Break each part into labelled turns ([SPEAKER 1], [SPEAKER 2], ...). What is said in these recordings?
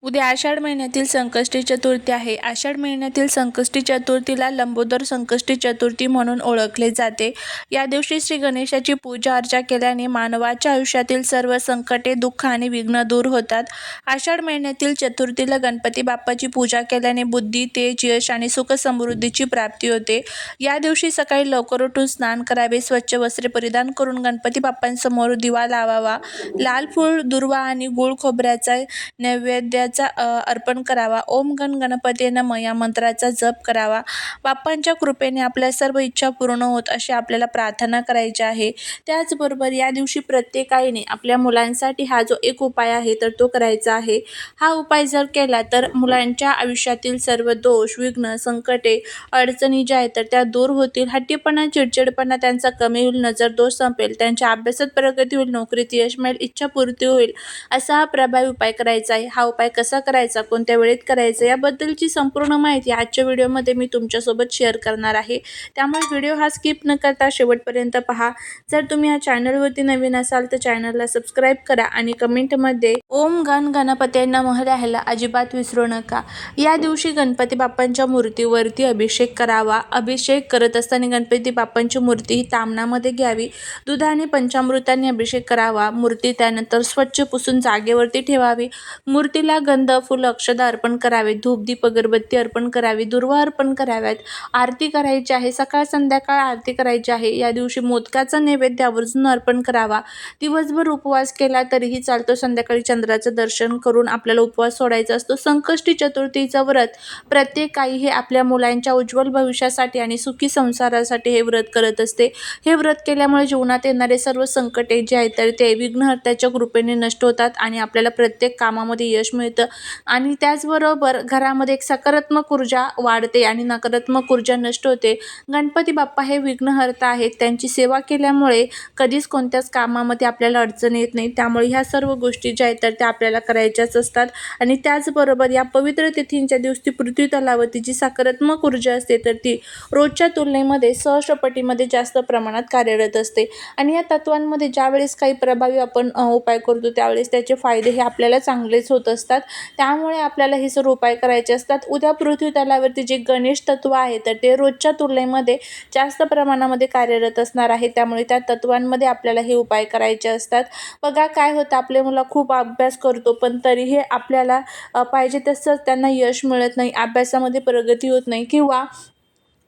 [SPEAKER 1] उद्या आषाढ महिन्यातील संकष्टी चतुर्थी आहे. आषाढ महिन्यातील संकष्टी चतुर्थीला लंबोदर संकष्टी चतुर्थी म्हणून ओळखले जाते. या दिवशी श्री गणेशाची पूजा अर्चा केल्याने मानवाच्या आयुष्यातील सर्व संकटे, दुःख आणि विघ्न दूर होतात. आषाढ महिन्यातील चतुर्थीला गणपती बाप्पाची पूजा केल्याने बुद्धी, तेज, यश आणि सुख समृद्धीची प्राप्ती होते. या दिवशी सकाळी लवकर उठून स्नान करावे, स्वच्छ वस्त्रे परिधान करून गणपती बाप्पांसमोर दिवा लावावा, लाल फूल, दुर्वा आणि गुळ खोबऱ्याचा नैवेद्याचा अर्पण करावा. ओम गण गणपती नमः या मंत्राचा जप करावा. बाप्पांच्या कृपेने आपल्या सर्व इच्छा पूर्ण होत अशी आपल्याला प्रार्थना करायची आहे. त्याचबरोबर या दिवशी प्रत्येकाने आपल्या मुलांसाठी हा जो एक उपाय आहे तर तो करायचा आहे. हा उपाय जर केला तर मुलांच्या आयुष्यातील सर्व दोष, विघ्न, संकटे, अडचणी ज्या आहेत तर त्या दूर होतील. हट्टीपणा, चिडचिडपणा त्यांचा कमी होईल, नजर दोष संपेल, त्यांच्या अभ्यासात प्रगती होईल, नोकरीत यश मिळेल, इच्छापूर्ती होईल, असा हा प्रभावी उपाय करायचा आहे. हा उपाय कसा करायचा, कोणत्या वेळेत करायचा याबद्दलची संपूर्ण माहिती आजच्या व्हिडिओमध्ये मी तुमच्यासोबत शेअर करणार आहे. त्यामुळे व्हिडिओ हा स्किप न करता शेवटपर्यंत पहा. जर तुम्ही या चॅनलवरती नवीन असाल तर चॅनलला सबस्क्राईब करा आणि कमेंटमध्ये ओम गण गणपती नमः लिहायला अजिबात विसरू नका. या दिवशी गणपती बाप्पांच्या मूर्तीवरती अभिषेक करावा. अभिषेक करत असताना गणपती बाप्पांची मूर्ती ही तामणामध्ये घ्यावी. दूध आणि पंचामृताने अभिषेक करावा. मूर्ती त्यानंतर स्वच्छ पुसून जागेवरती ठेवावी. मूर्तीला गंध, फुल, अक्षदा अर्पण करावे. धूप, दीप, अगरबत्ती अर्पण करावी. दुर्वा अर्पण कराव्यात. आरती करायची आहे. सकाळ संध्याकाळ आरती करायची आहे. या दिवशी मोदकाचा नैवेद्य आवर्जून अर्पण करावा. दिवसभर उपवास केला तरीही चालतो. संध्याकाळी चंद्राचं दर्शन करून आपल्याला उपवास सोडायचा असतो. संकष्टी चतुर्थीचं व्रत प्रत्येक आई हे आपल्या मुलांच्या उज्ज्वल भविष्यासाठी आणि सुखी संसारासाठी हे व्रत करत असते. हे व्रत केल्यामुळे जीवनात येणारे सर्व संकटे जे आहेत तर ते विघ्नहर्त्याच्या कृपेने नष्ट होतात आणि आपल्याला प्रत्येक कामामध्ये यश मिळतं. आणि त्याचबरोबर घरामध्ये एक सकारात्मक ऊर्जा वाढते आणि नकारात्मक ऊर्जा नष्ट होते. गणपती बाप्पा हे विघ्नहर्ता आहेत. त्यांची सेवा केल्यामुळे कधीच कोणत्याच कामामध्ये आपल्याला अडचण येत नाही. त्यामुळे ह्या सर्व गोष्टी ज्या आहेत तर त्या आपल्याला करायच्याच असतात. आणि त्याचबरोबर या पवित्र तिथींच्या दिवशी पृथ्वी तलावरती जी सकारात्मक ऊर्जा असते तर ती रोजच्या तुलनेमध्ये सहस्त्रपटीमध्ये जास्त प्रमाणात कार्यरत असते. आणि या तत्वांमध्ये ज्यावेळेस काही प्रभावी आपण उपाय करतो त्यावेळेस त्याचे फायदे हे आपल्याला चांगलेच होत असतात. त्यामुळे आपल्याला हे सर्व उपाय करायचे असतात. उद्या पृथ्वी तलावरती जे गणेश तत्व आहे तर ते रोजच्या तुलनेमध्ये जास्त प्रमाणामध्ये कार्यरत असणार आहे. त्यामुळे त्या तत्वांमध्ये आपल्याला हे उपाय करायचे असतात. बघा काय होतं, आपले मुलं खूप अभ्यास करतो पण तरीही आपल्याला पाहिजे तसं त्यांना यश मिळत नाही, अभ्यासामध्ये प्रगती होत नाही, किंवा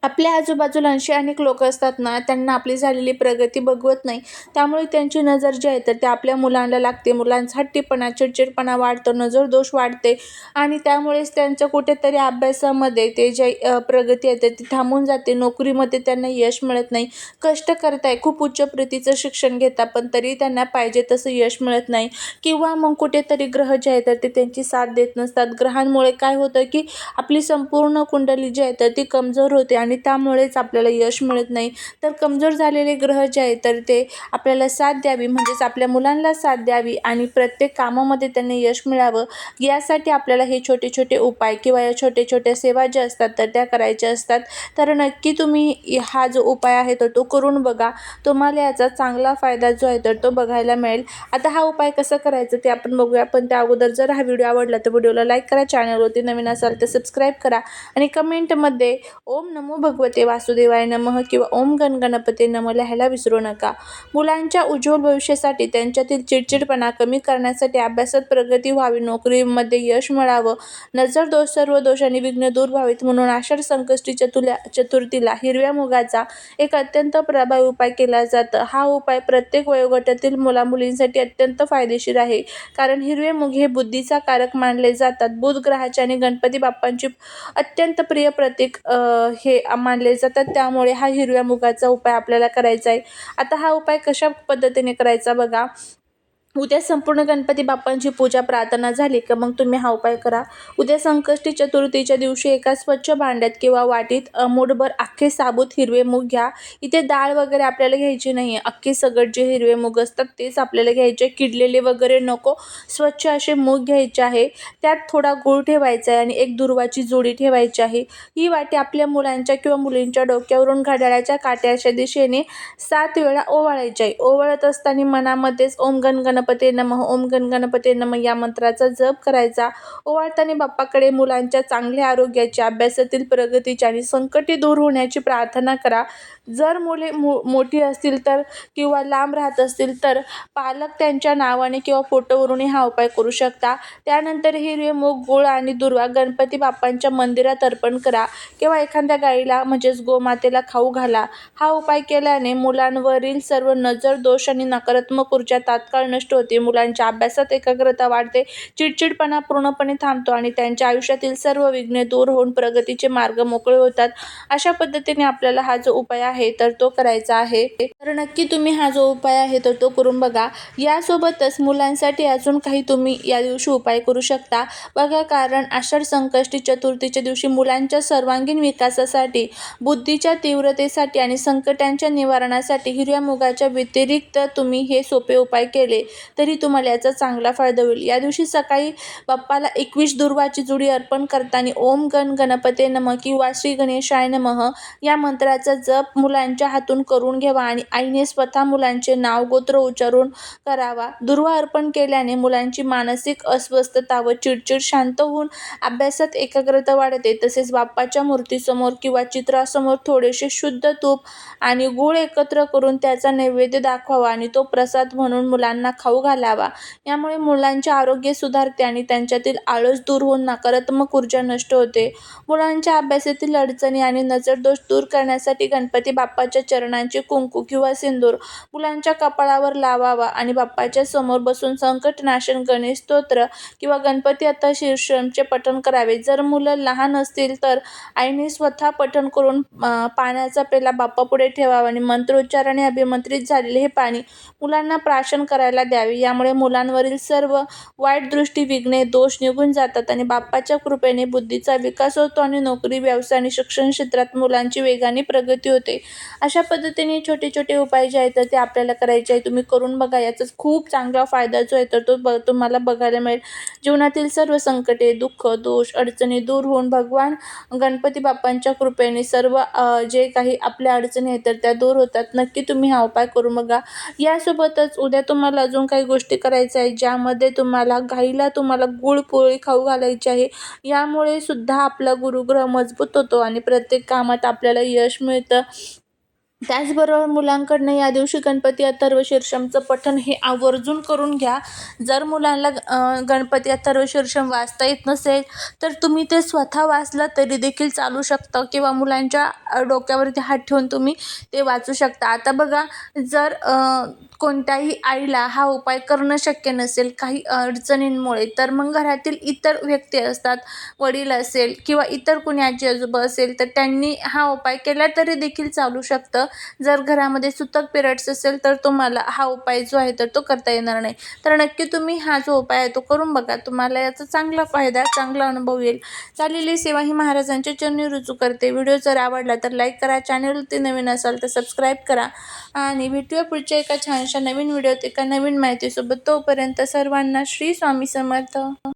[SPEAKER 1] आपल्या आजूबाजूला असे अनेक लोक असतात ना, त्यांना आपली झालेली प्रगती बघवत नाही. त्यामुळे त्यांची नजर जी आहे तर ते आपल्या मुलांना लागते. मुलांचा हट्टीपणा, चिडचिडपणा वाढतो, नजर दोष वाढते आणि त्यामुळेच त्यांचं कुठेतरी अभ्यासामध्ये ते जे प्रगती आहे ती थांबून जाते. नोकरीमध्ये त्यांना यश मिळत नाही. कष्ट करताय, खूप उच्च प्रतीचं शिक्षण घेता पण तरी त्यांना पाहिजे तसं यश मिळत नाही. किंवा मग कुठेतरी ग्रह जे आहे तर ते त्यांची साथ देत नसतात. ग्रहांमुळे काय होतं की आपली संपूर्ण कुंडली जी आहे तर ती कमजोर होते आणि त्यामुळेच आपल्याला यश मिळत नाही. तर कमजोर झालेले ग्रह जे आहेत तर ते आपल्याला साथ द्यावी, म्हणजेच आपल्या मुलांना साथ द्यावी आणि प्रत्येक कामामध्ये त्यांनी यश मिळावं यासाठी आपल्याला हे छोटे छोटे उपाय किंवा या छोट्या छोट्या सेवा ज्या असतात तर त्या करायच्या असतात. तर नक्की तुम्ही हा जो उपाय आहे तर तो करून बघा. तुम्हाला याचा चांगला फायदा जो आहे तर तो बघायला मिळेल. आता हा उपाय कसा करायचा ते आपण बघूया. पण त्या अगोदर जर हा व्हिडिओ आवडला तर व्हिडिओला लाईक करा, चॅनलवरती नवीन असाल तर सबस्क्राईब करा आणि कमेंटमध्ये ओम नमो भगवते वासुदेवाय नमः किंवा ओम गण गणपती नमः लिहायला विसरू नका. मुलांच्या उज्ज्वल भविष्यासाठी, त्यांच्यातील चिडचिडपणा कमी करण्यासाठी, अभ्यासात प्रगती व्हावी, नोकरीमध्ये यश मिळावं, नजर दोष, सर्व दोष आणि विघ्न दूर व्हावीत म्हणून आषाढ संकष्टी चतुर्थीला हिरव्या मुगाचा एक अत्यंत प्रभावी उपाय केला जातो. हा उपाय प्रत्येक वयोगटातील मुलामुलींसाठी अत्यंत फायदेशीर आहे. कारण हिरवे मूग हे बुद्धीचा कारक मानले जातात. बुध ग्रहाचे आणि गणपती बाप्पांची अत्यंत प्रिय प्रतीक हे मानले जातात. त्यामुळे हा हिरव्या मुगाचा उपाय आपल्याला करायचा आहे. आता हा उपाय कशा पद्धतीने करायचा बघा. उद्या संपूर्ण गणपती बाप्पांची पूजा प्रार्थना झाली का मग तुम्ही हा उपाय करा. उद्या संकष्टी चतुर्थीच्या दिवशी एका स्वच्छ भांड्यात किंवा वाटीत मूठभर अख्खे साबूत हिरवे मूग घ्या. इथे डाळ वगैरे आपल्याला घ्यायची नाही. अख्खे सगळे जे हिरवे मूग असतात तेच आपल्याला घ्यायचे. किडलेले वगैरे नको, स्वच्छ असे मूग घ्यायचे आहे. त्यात थोडा गूळ ठेवायचा आहे आणि एक दुर्वाची जोडी ठेवायची आहे. ही वाटी आपल्या मुलांच्या किंवा मुलींच्या डोक्यावरून घड्याळाच्या काट्याच्या दिशेने 7 वेळा ओवाळायची आहे. ओवाळत असताना मनामध्येच ओम गण गणपती गणपते नमः, ओम गणपते नमः या मंत्राचा जप करायचा. ओवाळताना बाप्पाकडे मुलांच्या चांगल्या आरोग्याची, अभ्यासातील प्रगतीची आणि संकटे दूर होण्याची प्रार्थना करा. जर मुले मोठी असतील तर किंवा लांब राहत असतील तर पालक त्यांच्या नावाने किंवा फोटोवरूनही हा उपाय करू शकता. त्यानंतर हिरवे मूग, गूळ आणि दुर्वा गणपती बाप्पांच्या मंदिरात अर्पण करा किंवा एखाद्या गाईला म्हणजेच गोमातेला खाऊ घाला. हा उपाय केल्याने मुलांवरील सर्व नजर, दोष आणि नकारात्मक ऊर्जा तात्काळ नष्ट होते. मुलांच्या अभ्यासात एकाग्रता वाढते, चिडचिडपणा पूर्णपणे थांबतो आणि त्यांच्या आयुष्यातील सर्व विघ्ने दूर होऊन प्रगतीचे मार्ग मोकळे होतात. अशा पद्धतीने आपल्याला हा जो उपाय आहे तर तो करायचा आहे. तर नक्की तुम्ही हा जो उपाय आहे तर तो करून बघा. यासोबतच मुलांसाठी अजून काही तुम्ही या दिवशी उपाय करू शकता बघा. कारण आषाढ संकष्टी चतुर्थीच्या दिवशी मुलांच्या सर्वांगीण विकासासाठी, बुद्धीच्या तीव्रतेसाठी आणि संकटांच्या निवारणासाठी हिरव्या मुगाच्या व्यतिरिक्त तुम्ही हे सोपे उपाय केले तरी तुम्हाला याचा चांगला फायदा होईल. या दिवशी सकाळी बाप्पाला 21 दुर्वाची जुडी अर्पण करताना ओम गणपते नमः किंवा श्री गणेशाय नमः या मंत्राचा जप मुलांच्या हातून करून घ्यावा आणि आईने स्वतः मुलांचे नाव, गोत्र उच्चारून करावा. दुर्वा अर्पण केल्याने मुलांची मानसिक अस्वस्थता व चिडचिड शांत होऊन अभ्यासात एकाग्रता वाढते. तसेच बाप्पाच्या मूर्तीसमोर किंवा चित्रासमोर थोडेसे शुद्ध तूप आणि गूळ एकत्र करून त्याचा नैवेद्य दाखवावा आणि तो प्रसाद म्हणून मुलांना खाऊ घालावा. यामुळे मुलांचे आरोग्य सुधारते आणि त्यांच्यातील आळस दूर होऊन नकारात्मक ऊर्जा नष्ट होते. मुलांच्या अभ्यासातील अडचणी आणि नजरदोष दूर करण्यासाठी गणपती बाप्पाच्या चरणांचे कुंकू किंवा सिंदूर मुलांच्या कपाळावर लावावा आणि बाप्पाच्या समोर बसून संकटनाशन, गणेश स्तोत्र किंवा गणपती अथर्व शीर्षमचे पठण करावे. जर मुलं लहान असतील तर आईने स्वतः पठण करून पाण्याचा पेला बाप्पापुढे ठेवावा आणि मंत्रोच्चाराने अभिमंत्रित झालेले हे पाणी मुलांना प्राशन करायला द्यावे. यामुळे मुलांवरील सर्व वाईट दृष्टी, विघ्ने, दोष निघून जातात आणि बाप्पाच्या कृपेने बुद्धीचा विकास होतो आणि नोकरी, व्यवसाय आणि शिक्षण क्षेत्रात मुलांची वेगाने प्रगती होते. अशा पद्धतीने छोटे छोटे उपाय जे आहेत तर ते आपल्याला करायचे आहे. तुम्ही करून बघा. याचा खूप चांगला फायदा जो आहे तर तो तुम्हाला बघायला मिळेल. जीवनातील सर्व संकटे, दुःख, दोष, अडचणी दूर होऊन भगवान गणपती बाप्पांच्या कृपेने सर्व जे काही आपल्या अडचणी आहेत तर त्या दूर होतात. नक्की तुम्ही हा उपाय करून बघा. यासोबतच उद्या तुम्हाला अजून काही गोष्टी करायच्या आहेत ज्यामध्ये तुम्हाला गाईला गूळ पोळी खाऊ घालायची आहे. यामुळे सुद्धा आपला गुरुग्रह मजबूत होतो आणि प्रत्येक कामात आपल्याला यश मिळतं. त्याचबरोबर मुलांकडनं या दिवशी गणपती अथर्व शीर्षमचं पठण हे आवर्जून करून घ्या. जर मुलांना गणपती अथर्व शीर्षम वाचता येत नसेल तर तुम्ही ते स्वतः वाचलं तरी देखील चालू शकतं किंवा मुलांच्या डोक्यावरती हात ठेवून तुम्ही ते वाचू शकता. आता बघा, जर कोणत्याही आईला हा उपाय करणं शक्य नसेल काही अडचणींमुळे तर मग घरातील इतर व्यक्ती असतात, वडील असेल किंवा इतर कोणी आजी आजोबा असेल तर त्यांनी हा उपाय केला तरी देखील चालू शकतं. जर घरामध्ये सुतक पिरियड्स असेल तर तुम्हाला हा उपाय जो आहे तर तो करता येणार नाही. तर नक्की तुम्ही हा जो उपाय आहे तो करून बघा. तुम्हाला याचा चांगला फायदा, चांगला अनुभव येईल. चाललेली सेवा ही महाराजांच्या चरणी रुजू करते. व्हिडिओ जर आवडला तर लाईक करा, चॅनलवरती नवीन असाल तर सबस्क्राईब करा आणि भेटूया पुढच्या एका छानशा नवीन व्हिडिओत एका नवीन माहितीसोबत. तोपर्यंत सर्वांना श्री स्वामी समर्थ.